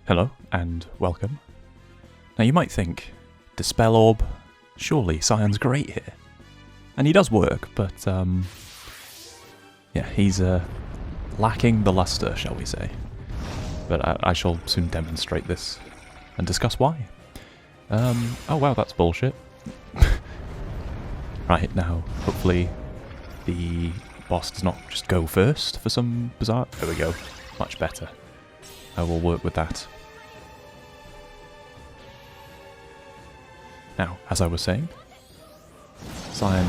Hello, and welcome. Now you might think, Dispel Orb, surely Cyan's great here. And he does work, but yeah, he's lacking the luster, shall we say. But I shall soon demonstrate this and discuss why. Oh wow, that's bullshit. Right, now, hopefully the boss does not just go first for some bizarre... There we go, much better. I will work with that. Now, as I was saying, Cyan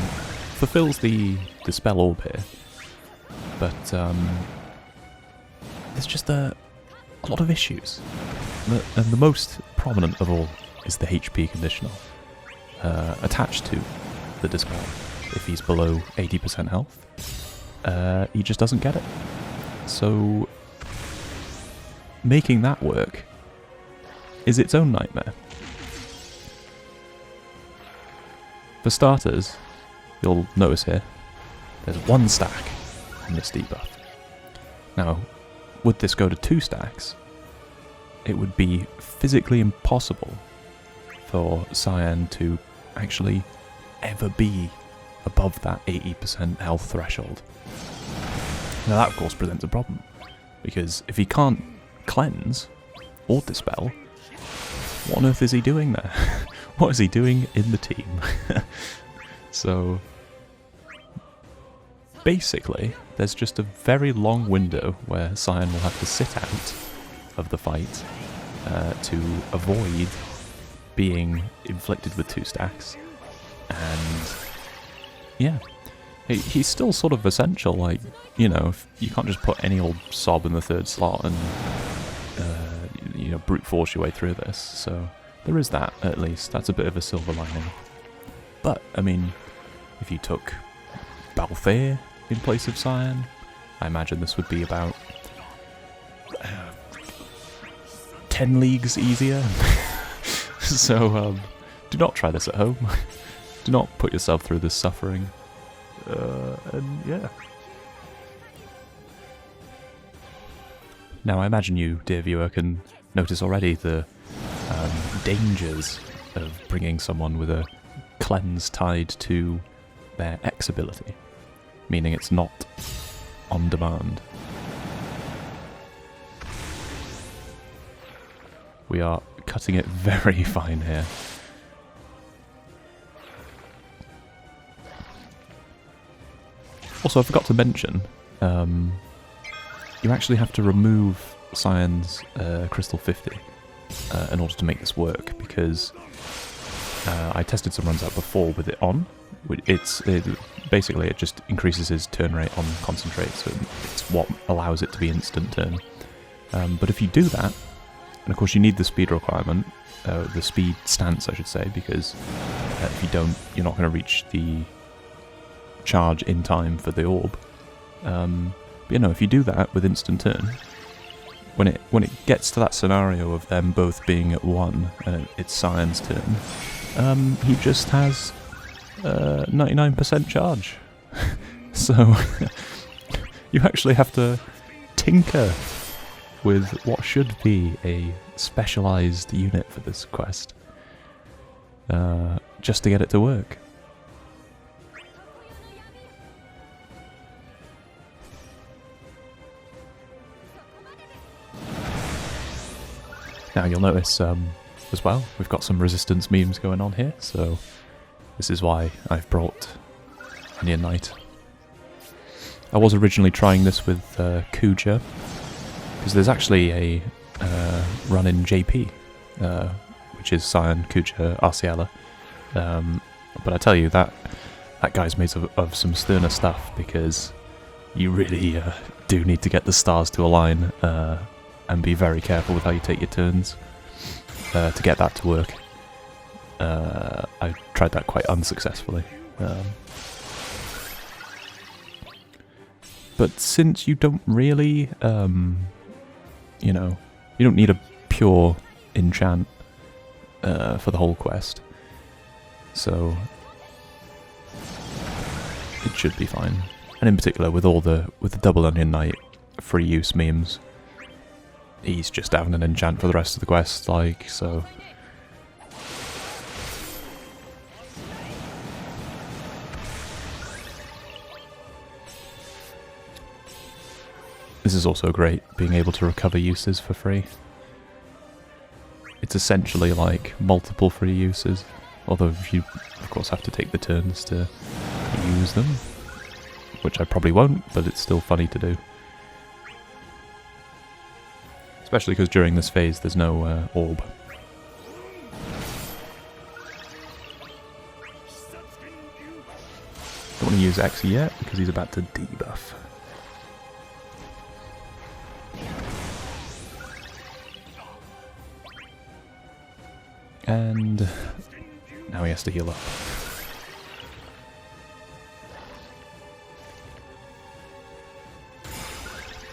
fulfills the Dispel Orb here, but there's just a lot of issues. And the most prominent of all is the HP conditional attached to the Dispel. If he's below 80% health, he just doesn't get it. So making that work is its own nightmare. For starters, you'll notice here, there's one stack on this debuff. Now, would this go to 2 stacks, it would be physically impossible for Cyan to actually ever be above that 80% health threshold. Now that of course presents a problem, because if he can't cleanse or dispel, what on earth is he doing there? What is he doing in the team? So basically there's just a very long window where Cyan will have to sit out of the fight to avoid being inflicted with 2 stacks. And yeah, he's still sort of essential, like, you know, you can't just put any old sob in the 3rd slot and you know, brute force your way through this, so there is that, at least. That's a bit of a silver lining. But, I mean, if you took Balthier in place of Cyan, I imagine this would be about 10 leagues easier. So, do not try this at home. Do not put yourself through this suffering. And yeah. Now, I imagine you, dear viewer, can notice already the dangers of bringing someone with a cleanse tied to their X ability, meaning it's not on demand. We are cutting it very fine here. Also, I forgot to mention, you actually have to remove Cyan's Crystal 50 in order to make this work, because I tested some runs out before with it on. Basically it just increases his turn rate on concentrate, so it's what allows it to be instant turn. But if you do that, and of course you need the speed requirement, the speed stance I should say, because if you don't, you're not going to reach the charge in time for the orb. But you know, if you do that with instant turn, when it gets to that scenario of them both being at 1 and it's Cyan's turn, he just has 99% charge. So you actually have to tinker with what should be a specialised unit for this quest, just to get it to work. Now you'll notice as well, we've got some resistance memes going on here, so this is why I've brought Onion Knight. I was originally trying this with Kuja, because there's actually a run in JP, which is Cyan, Kuja, Arciela. But I tell you, that guy's made of some sterner stuff, because you really do need to get the stars to align and be very careful with how you take your turns to get that to work. I tried that quite unsuccessfully. But since you don't really, you know, you don't need a pure enchant for the whole quest, so it should be fine. And in particular, with the double Onion Knight free use memes, he's just having an enchant for the rest of the quest, like, so... This is also great, being able to recover uses for free. It's essentially like multiple free uses, although you of course have to take the turns to use them, which I probably won't, but it's still funny to do. Especially because during this phase there's no orb. Don't want to use X yet because he's about to debuff. And now he has to heal up.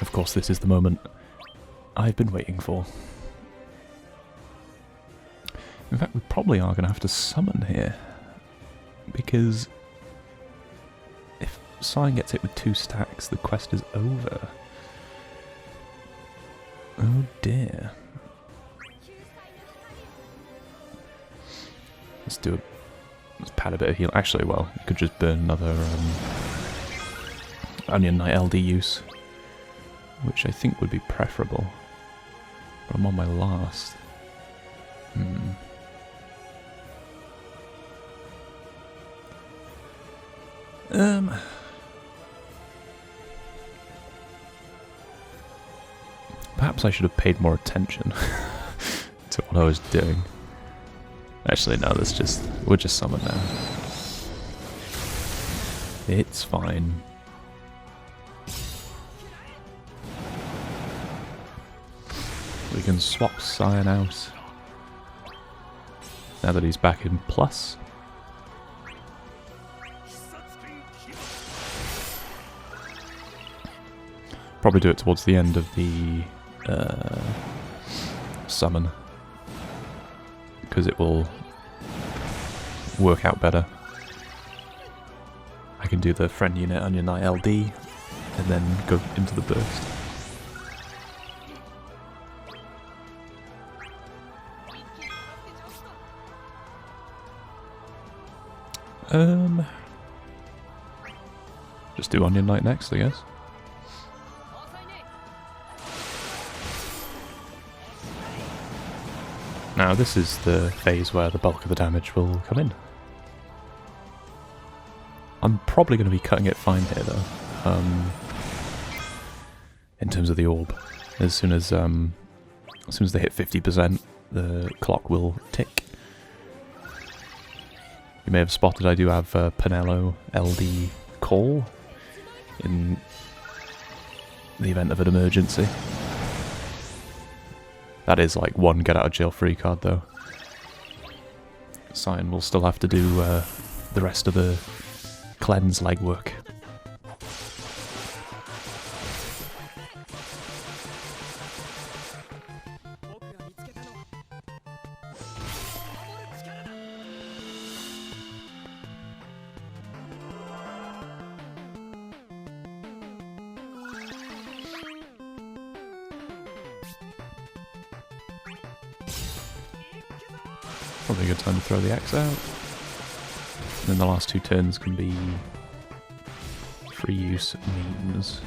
Of course, this is the moment I've been waiting for. In fact, we probably are going to have to summon here, because if Cyan gets hit with 2 stacks, the quest is over. Oh dear. Let's pad a bit of heal. Actually, well, you could just burn another Onion Knight LD use, which I think would be preferable. But I'm on my last. Perhaps I should have paid more attention to what I was doing. Actually, no, we'll just summon now. It's fine. We can swap Cyan out now that he's back in plus. Probably do it towards the end of the summon, because it will work out better. I can do the friend unit Onion Knight LD and then go into the burst. Just do Onion Knight next, I guess. Now this is the phase where the bulk of the damage will come in. I'm probably going to be cutting it fine here though, in terms of the orb. As soon as they hit 50%, the clock will tick. You may have spotted I do have Penelo LD call in the event of an emergency. That is like one get out of jail free card though. Cyan will still have to do the rest of the cleanse legwork. Probably a good time to throw the axe out. And then the last 2 turns can be free use means.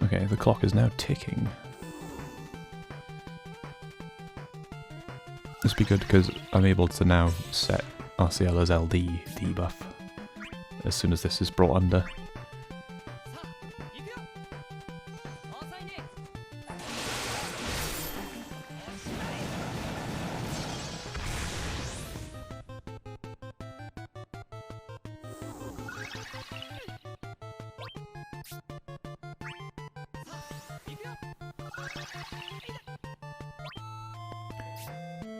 Okay, the clock is now ticking. This will be good because I'm able to now set Arciela's LD debuff as soon as this is brought under.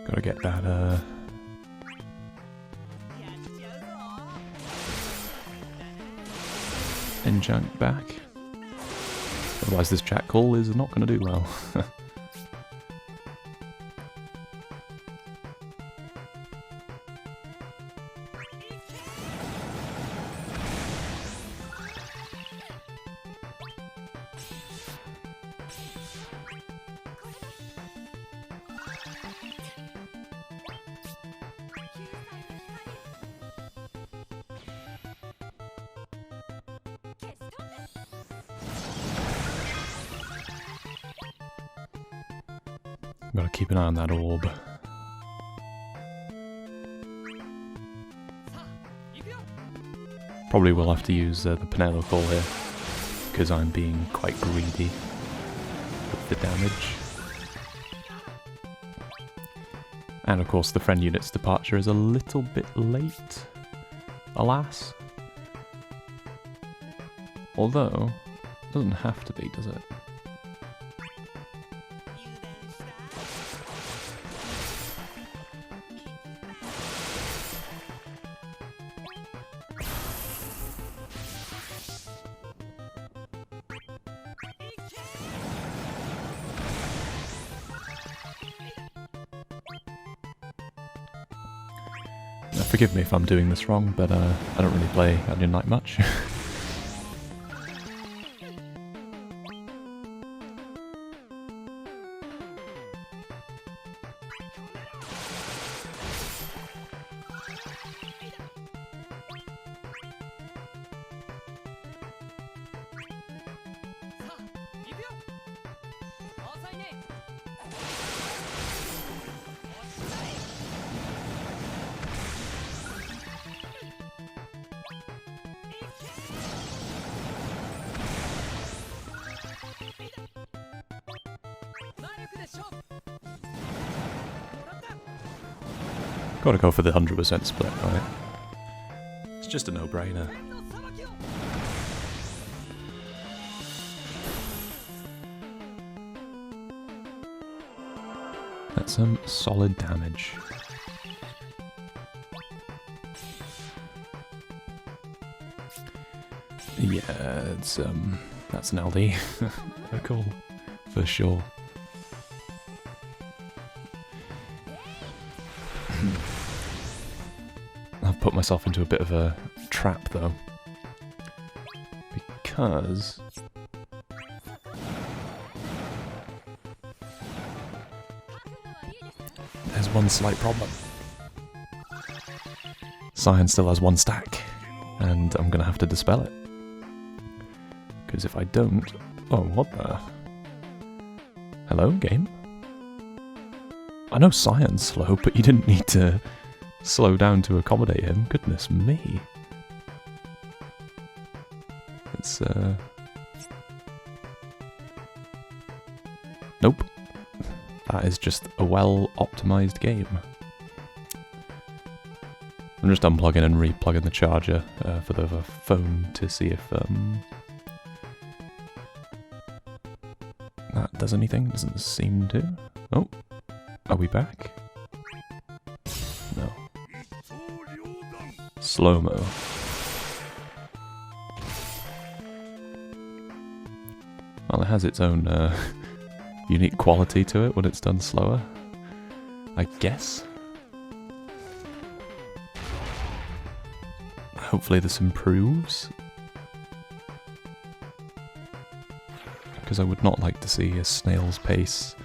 Gotta get that, enchant back. Otherwise this chat call is not gonna do well. Gotta keep an eye on that orb. Probably will have to use the Penelo call here, because I'm being quite greedy with the damage. And of course the friend unit's departure is a little bit late, alas. Although, it doesn't have to be, does it? Forgive me if I'm doing this wrong, but I don't really play Guardian Knight much. Gotta go for the 100% split, right? It's just a no-brainer. That's some solid damage. Yeah, it's that's an LD. Cool, for sure. I've put myself into a bit of a trap though, because there's one slight problem. Cyan still has one stack, and I'm gonna have to dispel it. Because if I don't... Oh, what the... Hello, game? I know Cyan's slow, but you didn't need to slow down to accommodate him. Goodness me. It's, Nope. That is just a well-optimized game. I'm just unplugging and replugging the charger for the phone to see if that does anything. Doesn't seem to. Oh, are we back? No. Slow-mo. Well, it has its own unique quality to it when it's done slower, I guess. Hopefully this improves. Because I would not like to see a snail's pace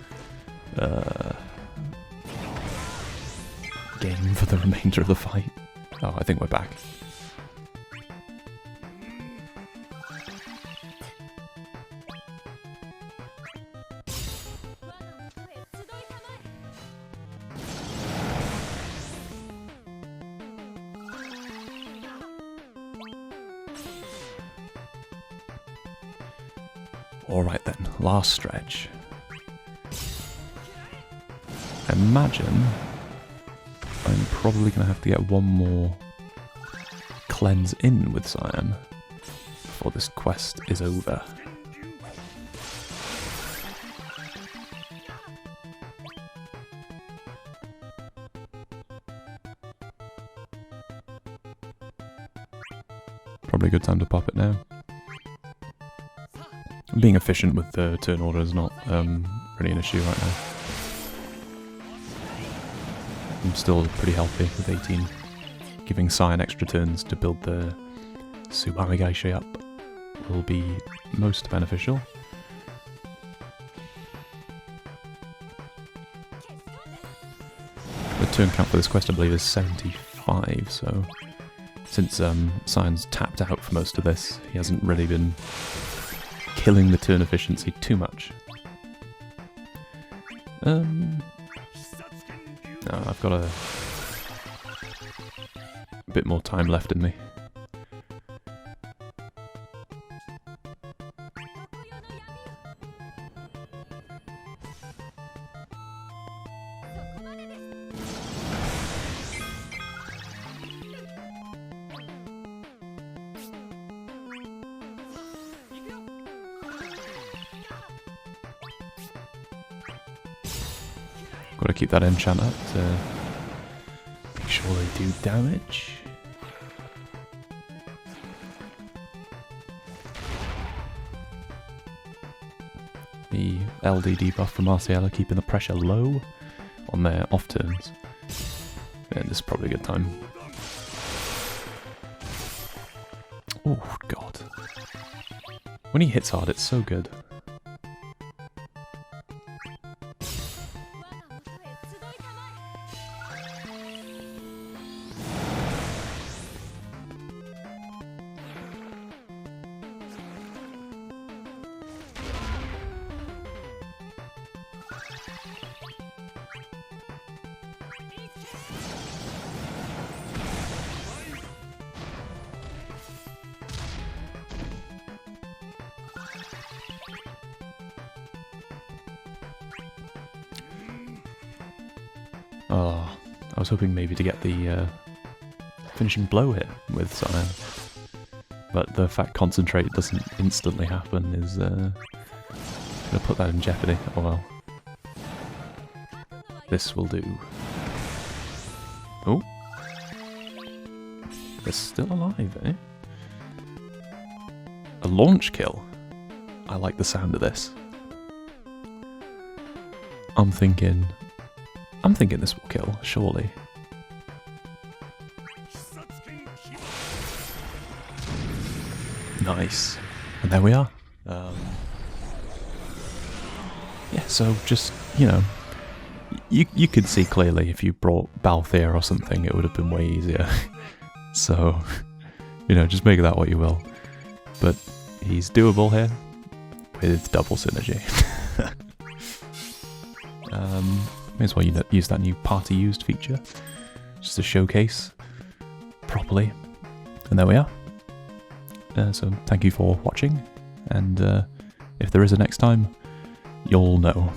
game for the remainder of the fight. Oh, I think we're back. Alright then, last stretch. I imagine I'm probably going to have to get one more cleanse in with Cyan before this quest is over. probably a good time to pop it now. Being efficient with the turn order is not really an issue right now. I'm still pretty healthy with 18. Giving Cyan extra turns to build the Tsubamigaishi up will be most beneficial. The turn count for this quest, I believe, is 75, so since Cyan's tapped out for most of this, he hasn't really been killing the turn efficiency too much. No, I've got a bit more time left in me. Gotta keep that enchant up to make sure they do damage. The LD debuff from Marciella keeping the pressure low on their off turns. Yeah, this is probably a good time. Oh god. When he hits hard, it's so good. Oh, I was hoping maybe to get the finishing blow hit with Cyan, but the fact concentrate doesn't instantly happen is gonna put that in jeopardy. Oh well. This will do. Oh, they're still alive, eh? A launch kill. I like the sound of this. I'm thinking this will kill, surely. Nice. And there we are. Yeah, so just, you know, you could see clearly if you brought Balthier or something, it would have been way easier. So, you know, just make of that what you will. But he's doable here with double synergy. May as well use that new party used feature just to showcase properly. And there we are. So thank you for watching, and if there is a next time, you'll know.